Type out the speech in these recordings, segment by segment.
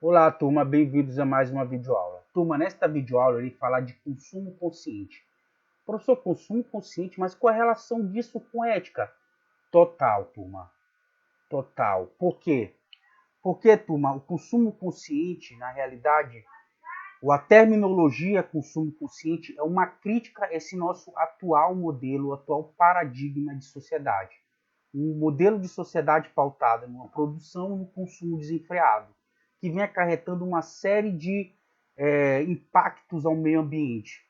Olá, turma, bem-vindos a mais uma videoaula. Turma, nesta videoaula eu irei falar de consumo consciente. Professor, consumo consciente, mas qual é a relação disso com ética? Total, turma. Total. Por quê? Porque, turma, o consumo consciente, na realidade, ou a terminologia consumo consciente é uma crítica a esse nosso atual modelo, atual paradigma de sociedade. Um modelo de sociedade pautada numa produção e no consumo desenfreado, que vem acarretando uma série de impactos ao meio ambiente,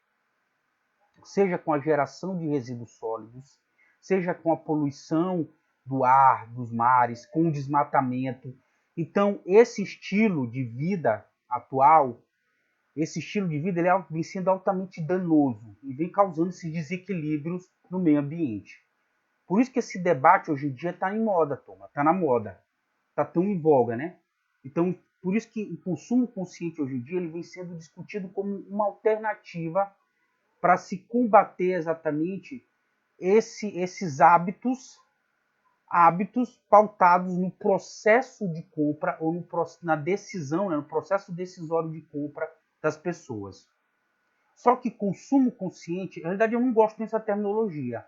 seja com a geração de resíduos sólidos, seja com a poluição do ar, dos mares, com o desmatamento. Então, esse estilo de vida atual, esse estilo de vida, ele vem sendo altamente danoso e vem causando esses desequilíbrios no meio ambiente. Por isso que esse debate hoje em dia está em moda, turma, está na moda, está tão em voga, né? Então, por isso que o consumo consciente hoje em dia ele vem sendo discutido como uma alternativa para se combater exatamente esses hábitos pautados no processo de compra ou na decisão, né, no processo decisório de compra das pessoas. Só que consumo consciente, na verdade eu não gosto dessa terminologia,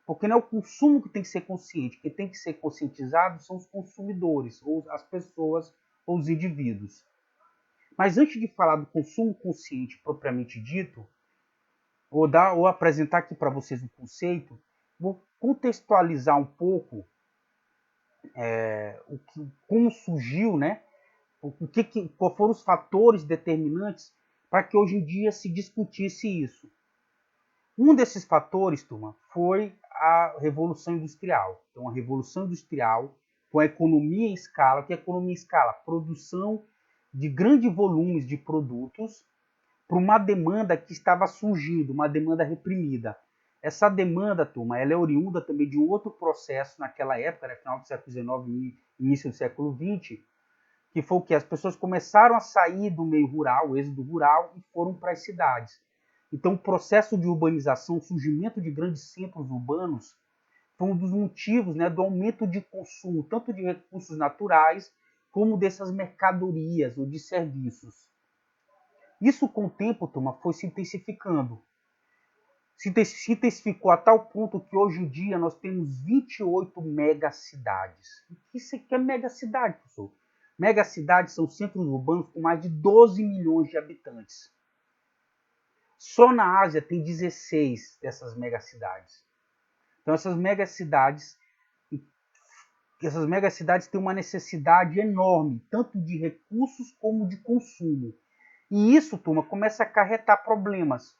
porque não é o consumo que tem que ser consciente, quem tem que ser conscientizado são os consumidores, ou as pessoas, ou os indivíduos. Mas antes de falar do consumo consciente propriamente dito, ou apresentar aqui para vocês um conceito, vou contextualizar um pouco como surgiu, né? Quais foram os fatores determinantes para que hoje em dia se discutisse isso. Um desses fatores, turma, foi a Revolução Industrial. Então, a Revolução Industrial, com a economia em escala, que é a economia em escala? Produção de grandes volumes de produtos para uma demanda que estava surgindo, uma demanda reprimida. Essa demanda, turma, ela é oriunda também de um outro processo naquela época, né, final do século XIX, início do século XX, que foi o que? As pessoas começaram a sair do meio rural, o êxodo rural, e foram para as cidades. Então, o processo de urbanização, o surgimento de grandes centros urbanos, foi um dos motivos, né, do aumento de consumo, tanto de recursos naturais, como dessas mercadorias ou de serviços. Isso, com o tempo, turma, foi se intensificando. Se intensificou a tal ponto que hoje em dia nós temos 28 megacidades. O que isso aqui é megacidade, professor? Megacidades são centros urbanos com mais de 12 milhões de habitantes. Só na Ásia tem 16 dessas megacidades. Então essas megacidades têm uma necessidade enorme, tanto de recursos como de consumo. E isso, turma, começa a acarretar problemas,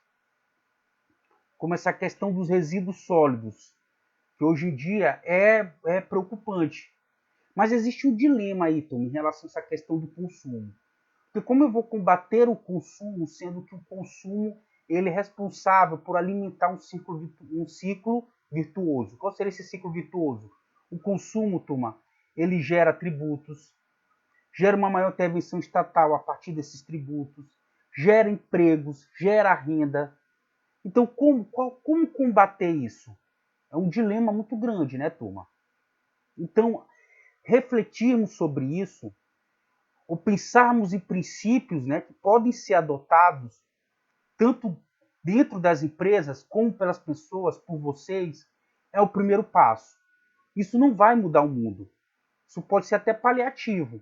como essa questão dos resíduos sólidos, que hoje em dia é preocupante. Mas existe um dilema aí, turma, em relação a essa questão do consumo. Porque como eu vou combater o consumo, sendo que o consumo ele é responsável por alimentar um ciclo virtuoso? Qual seria esse ciclo virtuoso? O consumo, turma, ele gera tributos, gera uma maior intervenção estatal a partir desses tributos, gera empregos, gera renda. Então, como combater isso? É um dilema muito grande, né, turma? Então, refletirmos sobre isso, ou pensarmos em princípios, né, que podem ser adotados tanto dentro das empresas como pelas pessoas, por vocês, é o primeiro passo. Isso não vai mudar o mundo. Isso pode ser até paliativo,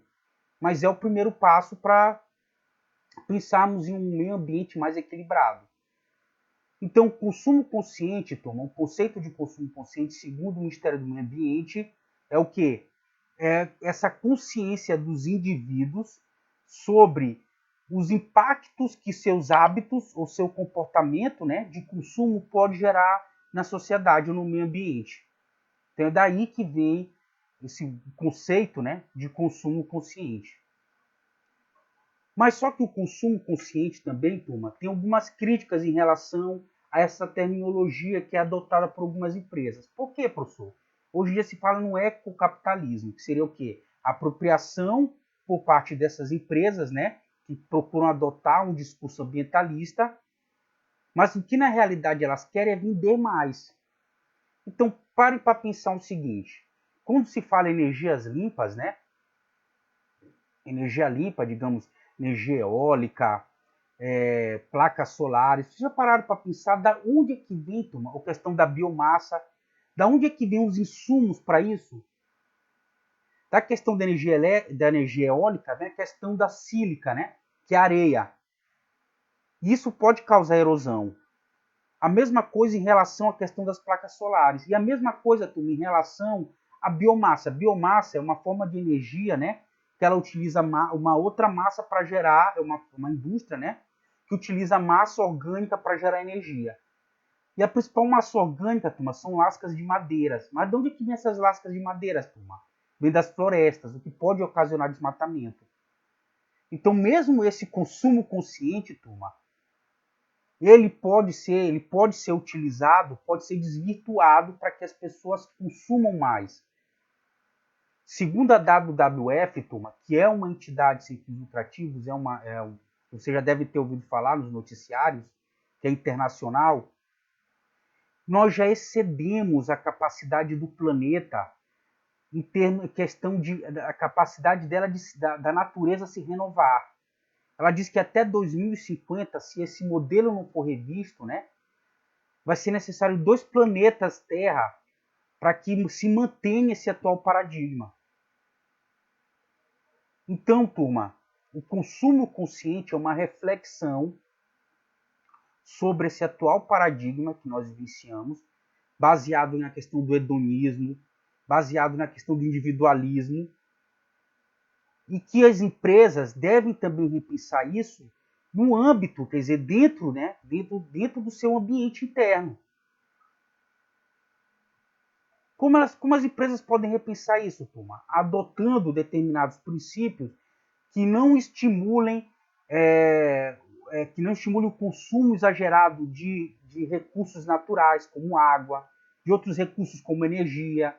mas é o primeiro passo para pensarmos em um meio ambiente mais equilibrado. Então, o consumo consciente, turma, o conceito de consumo consciente, segundo o Ministério do Meio Ambiente, é o quê? É essa consciência dos indivíduos sobre os impactos que seus hábitos ou seu comportamento, né, de consumo pode gerar na sociedade ou no meio ambiente. Então é daí que vem esse conceito, né, de consumo consciente. Mas só que o consumo consciente também, turma, tem algumas críticas em relação a essa terminologia que é adotada por algumas empresas. Por quê, professor? Hoje em dia se fala no ecocapitalismo, que seria o quê? A apropriação por parte dessas empresas, né, que procuram adotar um discurso ambientalista, mas o que na realidade elas querem é vender mais. Então, parem para pensar o seguinte: quando se fala em energias limpas, né, energia limpa, digamos, energia eólica, placas solares. Vocês já pararam para pensar da onde é que vem, turma, a questão da biomassa? Da onde é que vem os insumos para isso? Da questão da energia eólica, vem a questão da sílica, né? Que é a areia. Isso pode causar erosão. A mesma coisa em relação à questão das placas solares. E a mesma coisa, turma, em relação à biomassa. A biomassa é uma forma de energia, né? Que ela utiliza uma outra massa para gerar, é uma indústria, né? Que utiliza massa orgânica para gerar energia. E a principal massa orgânica, turma, são lascas de madeiras. Mas de onde é que vem essas lascas de madeiras, turma? Vem das florestas, o que pode ocasionar desmatamento. Então, mesmo esse consumo consciente, turma, ele pode ser utilizado, pode ser desvirtuado para que as pessoas consumam mais. Segundo a WWF, turma, que é uma entidade sem fins lucrativos, você já deve ter ouvido falar nos noticiários, que é internacional, nós já excedemos a capacidade do planeta em questão de a capacidade dela da natureza se renovar. Ela diz que até 2050, se esse modelo não for revisto, né, vai ser necessário 2 planetas Terra para que se mantenha esse atual paradigma. Então, turma, o consumo consciente é uma reflexão sobre esse atual paradigma que nós vivenciamos, baseado na questão do hedonismo, baseado na questão do individualismo, e que as empresas devem também repensar isso no âmbito, quer dizer, dentro do seu ambiente interno. Como as empresas podem repensar isso, turma? Adotando determinados princípios que não estimulem o consumo exagerado de recursos naturais, como água, de outros recursos como energia.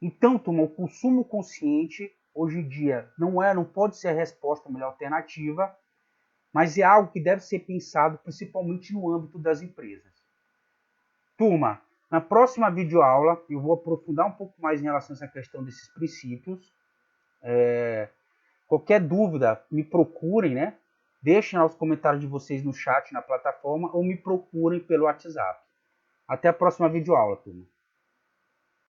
Então, turma, o consumo consciente, hoje em dia, não pode ser a resposta, a melhor alternativa, mas é algo que deve ser pensado principalmente no âmbito das empresas. Turma, na próxima videoaula eu vou aprofundar um pouco mais em relação a essa questão desses princípios. Qualquer dúvida, me procurem, né? Deixem os comentários de vocês no chat, na plataforma, ou me procurem pelo WhatsApp. Até a próxima videoaula, turma.